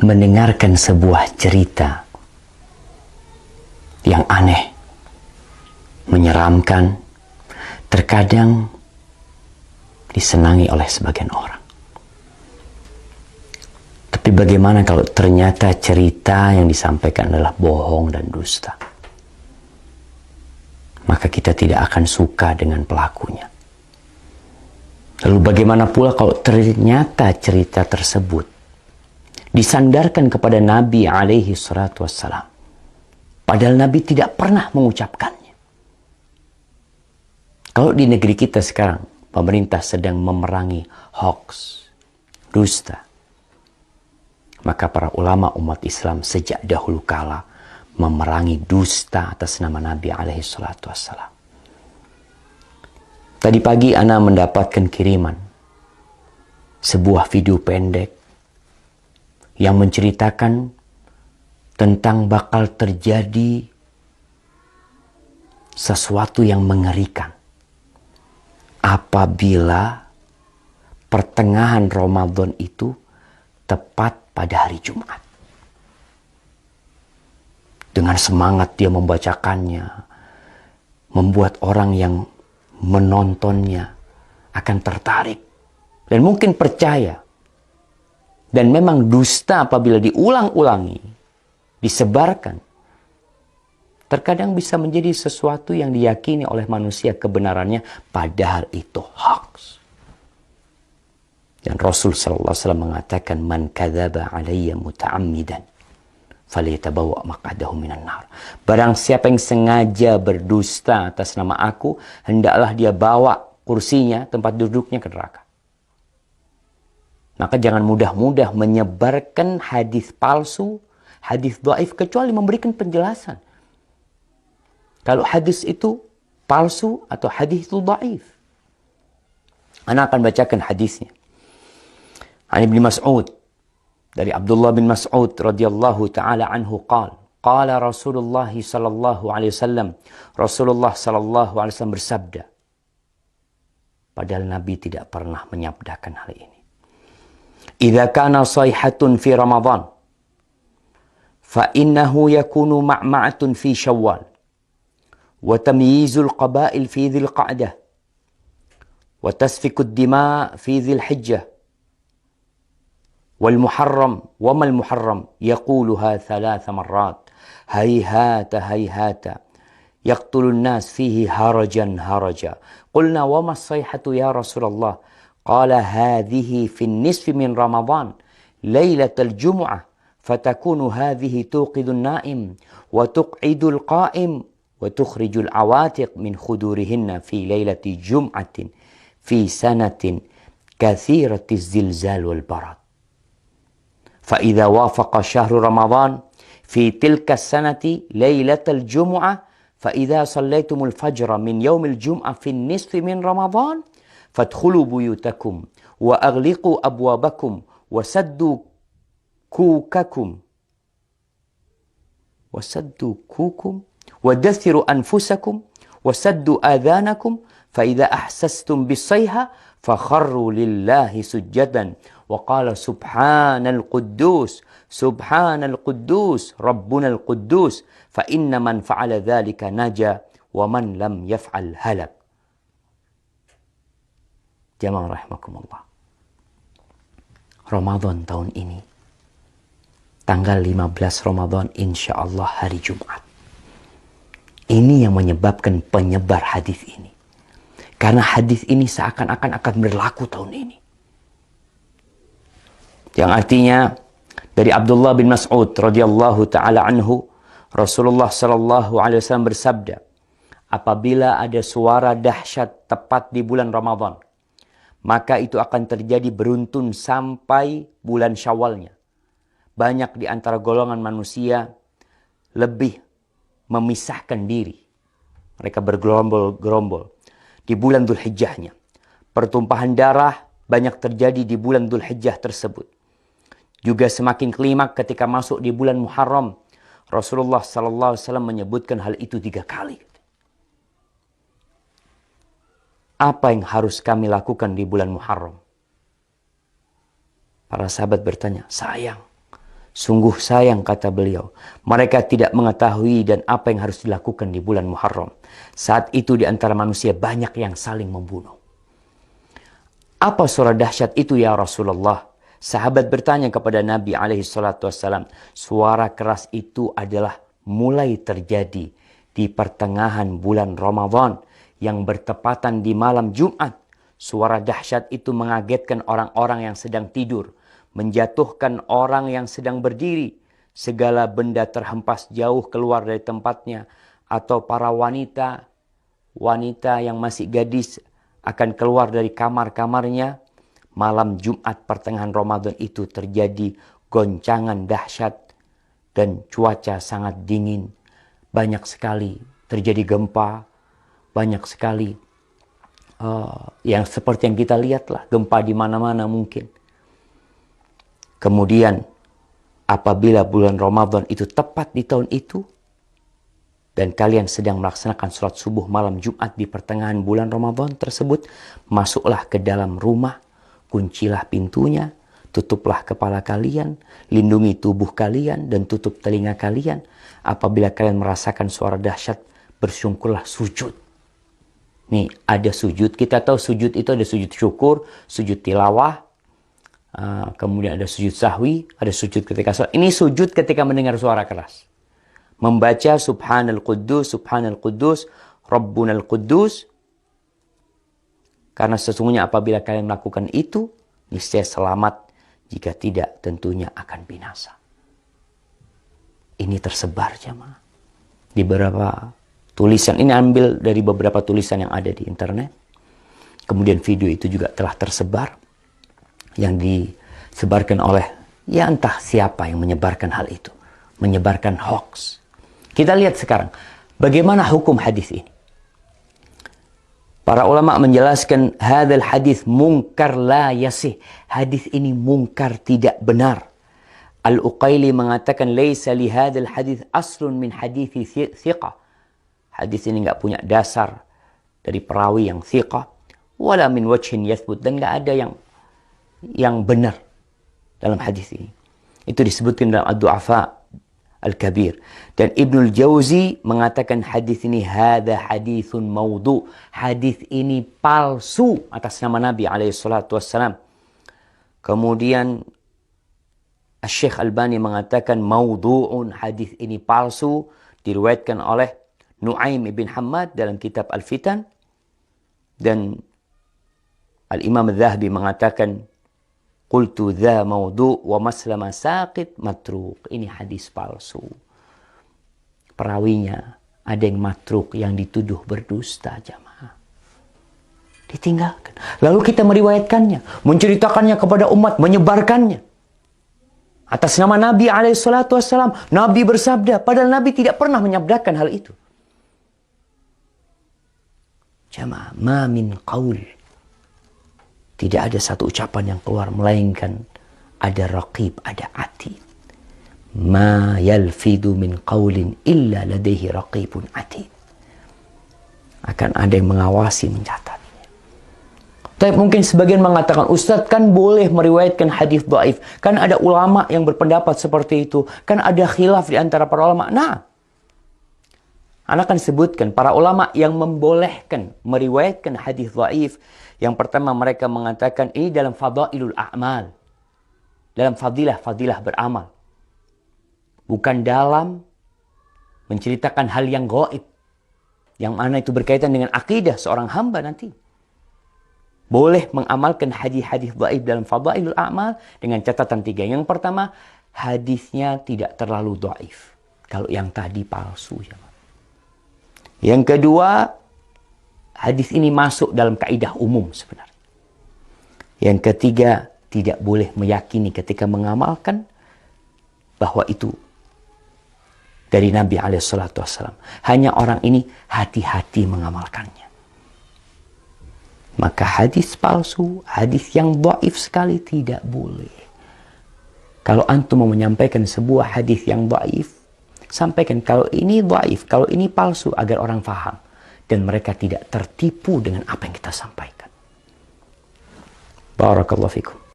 mendengarkan sebuah cerita yang aneh, menyeramkan, terkadang disenangi oleh sebagian orang. Tapi bagaimana kalau ternyata cerita yang disampaikan adalah bohong dan dusta? Maka kita tidak akan suka dengan pelakunya. Lalu bagaimana pula kalau ternyata cerita tersebut disandarkan kepada Nabi alaihi salatu wassalam, padahal Nabi tidak pernah mengucapkannya? Kalau di negeri kita sekarang pemerintah sedang memerangi hoax, dusta, maka para ulama umat Islam sejak dahulu kala memerangi dusta atas nama Nabi alaihi salatu wassalam. Tadi pagi ana mendapatkan kiriman sebuah video pendek yang menceritakan tentang bakal terjadi sesuatu yang mengerikan apabila pertengahan Ramadan itu tepat pada hari Jumat. Dengan semangat dia membacakannya, membuat orang yang menontonnya akan tertarik dan mungkin percaya. Dan memang dusta apabila diulang-ulangi, disebarkan, terkadang bisa menjadi sesuatu yang diyakini oleh manusia kebenarannya, padahal itu hoax. Dan Rasul sallallahu alaihi wasallam mengatakan, "Man kadzaba alayya muta'ammidan falyatabawa maq'adahu minan nar." Barang siapa yang sengaja berdusta atas nama aku, hendaklah dia bawa kursinya, tempat duduknya ke neraka. Maka jangan mudah-mudah menyebarkan hadis palsu, hadis dhaif, kecuali memberikan penjelasan. Kalau hadis itu palsu atau hadis itu dhaif. Ana akan bacakan hadisnya. An Ibnu Mas'ud, dari Abdullah bin Mas'ud radhiyallahu taala anhu qala Rasulullah sallallahu alaihi wasallam, Rasulullah sallallahu alaihi wasallam bersabda, padahal Nabi tidak pernah menyabdakan hal ini. Idza kana sayhatun fi Ramadan fa innahu yakunu ma'ma'atun fi Syawal wa tamyizul qaba'il fi Dzil Qa'dah wa tasfikud dima' fi Dzil Hijjah wal muharram wa mal muharram yaquluha 3 marrat hayhata hayhata yaqtulun nas fihi harajan haraja. Qulna wa mas sayhatu ya Rasulullah? Qala hadhihi fi nisfi min Ramadan lailatul Jum'ah fatakunu hadhihi tuqidun naim wa tuqidul qa'im wa tukhrijul awatiq min khudurihinna fi lailati jum'atin fi sanatin kathiratiz zilzal wal barad. Fa idza wafaqa syahru Ramadan fi tilka sanati lailatul Jum'ah fa idza sallaitumul fajra min yaumil Jum'ah fi nisfi min Ramadan fadkhulu buyutakum wa aghliqu abwabakum wa saddu kukakum wa dathiru anfusakum wa saddu adhanakum fa idza ahsastum bisayha fakharru lillahi sujjadan wa qala subhanal quddus rabbunal quddus fa inna man fa'ala dhalika naja wa man lam yaf'al halak. Jamaah rahimakumullah. Ramadan tahun ini, tanggal 15 Ramadan, insya Allah hari Jumat. Ini yang menyebabkan penyebar hadis ini. Karena hadis ini seakan-akan akan berlaku tahun ini. Yang artinya, dari Abdullah bin Mas'ud radhiyallahu ta'ala anhu, Rasulullah sallallahu alaihi wasallam bersabda, apabila ada suara dahsyat tepat di bulan Ramadan, maka itu akan terjadi beruntun sampai bulan Syawalnya. Banyak di antara golongan manusia lebih memisahkan diri. Mereka bergerombol-gerombol di bulan Dzul Hijjahnya. Pertumpahan darah banyak terjadi di bulan Dzul Hijjah tersebut. Juga semakin klimak ketika masuk di bulan Muharram. Rasulullah SAW menyebutkan hal itu 3 kali. Apa yang harus kami lakukan di bulan Muharram? Para sahabat bertanya, sayang, Sungguh sayang, kata beliau, mereka tidak mengetahui dan apa yang harus dilakukan di bulan Muharram. Saat itu di antara manusia banyak yang saling membunuh. Apa suara dahsyat itu ya Rasulullah? Sahabat bertanya kepada Nabi SAW. Suara keras itu adalah mulai terjadi di pertengahan bulan Ramadan yang bertepatan di malam Jumat. Suara dahsyat itu mengagetkan orang-orang yang sedang tidur, menjatuhkan orang yang sedang berdiri. Segala benda terhempas jauh keluar dari tempatnya, atau para wanita yang masih gadis akan keluar dari kamar-kamarnya. Malam Jumat pertengahan Ramadan itu terjadi goncangan dahsyat dan cuaca sangat dingin. Banyak sekali terjadi gempa, banyak sekali yang seperti yang kita lihat lah, gempa di mana-mana mungkin. Kemudian apabila bulan Ramadan itu tepat di tahun itu, dan kalian sedang melaksanakan sholat subuh malam Jumat di pertengahan bulan Ramadan tersebut, masuklah ke dalam rumah, kuncilah pintunya, tutuplah kepala kalian, lindungi tubuh kalian, dan tutup telinga kalian. Apabila kalian merasakan suara dahsyat, bersyukurlah, sujud. Nih, ada sujud. Kita tahu sujud itu ada sujud syukur, sujud tilawah, kemudian ada sujud sahwi, ada sujud ketika sholat. Ini sujud ketika mendengar suara keras. Membaca Subhanal Quddus, Rabbunal Quddus. Karena sesungguhnya apabila kalian melakukan itu, niscaya selamat. Jika tidak, tentunya akan binasa. Ini tersebar, jemaah, di beberapa tulisan. Ini ambil dari beberapa tulisan yang ada di internet. Kemudian video itu juga telah tersebar, yang disebarkan oleh, ya entah siapa yang menyebarkan hal itu, menyebarkan hoax. Kita lihat sekarang bagaimana hukum hadis ini. Para ulama menjelaskan hadzal hadis munkar la yasih. Hadis ini munkar, tidak benar. Al-Uqaili mengatakan laisa li hadzal hadis aslun min hadithi thiqah. Hadis ini enggak punya dasar dari perawi yang thiqah, wala min wajhin yathbut, dan enggak ada yang benar dalam hadis ini. Itu disebutkan dalam Ad-Du'afa Al-Kabir. Dan Ibnul Jauzi mengatakan hadis ini hadza haditsun maudhu. Hadis ini palsu atas nama Nabi SAW. Kemudian Syekh Albani mengatakan maudhu'un, hadis ini palsu, diriwayatkan oleh Nu'aim ibn Hammad dalam kitab Al-Fitan. Dan Al-Imam Al-Zahabi mengatakan qultu dha maudhu' wa maslama saqit matruk. Ini hadis palsu. Perawinya ada yang matruk, yang dituduh berdusta, jamaah. Ditinggalkan. Lalu kita meriwayatkannya, menceritakannya kepada umat, menyebarkannya atas nama Nabi SAW. Nabi bersabda, padahal Nabi tidak pernah menyabdakan hal itu. Jamaah, ma min qaul, tidak ada satu ucapan yang keluar melainkan ada raqib, ada atid. Ma yalfidu min qaulin illa ladaihi raqibun atid. Akan ada yang mengawasi, mencatatnya. Tapi mungkin sebagian mengatakan, Ustadz kan boleh meriwayatkan hadis dhaif. Kan ada ulama yang berpendapat seperti itu. Kan ada khilaf di antara para ulama. Nah, Anda akan sebutkan para ulama yang membolehkan meriwayatkan hadis dhaif. Yang pertama, mereka mengatakan ini dalam fadailul a'mal, dalam fadilah beramal, bukan dalam menceritakan hal yang gaib, yang mana itu berkaitan dengan akidah seorang hamba nanti. Boleh mengamalkan hadis-hadis dhaif dalam fadailul a'mal dengan catatan 3. Yang pertama, hadisnya tidak terlalu dhaif. Kalau yang tadi palsu, ya. Yang kedua, hadis ini masuk dalam kaidah umum sebenarnya. Yang ketiga, tidak boleh meyakini ketika mengamalkan bahwa itu dari Nabi SAW. Hanya orang ini hati-hati mengamalkannya. Maka hadis palsu, hadis yang dhaif sekali tidak boleh. Kalau antum mau menyampaikan sebuah hadis yang dhaif, sampaikan kalau ini dhaif, kalau ini palsu, agar orang faham dan mereka tidak tertipu dengan apa yang kita sampaikan. Barakallahu fikum.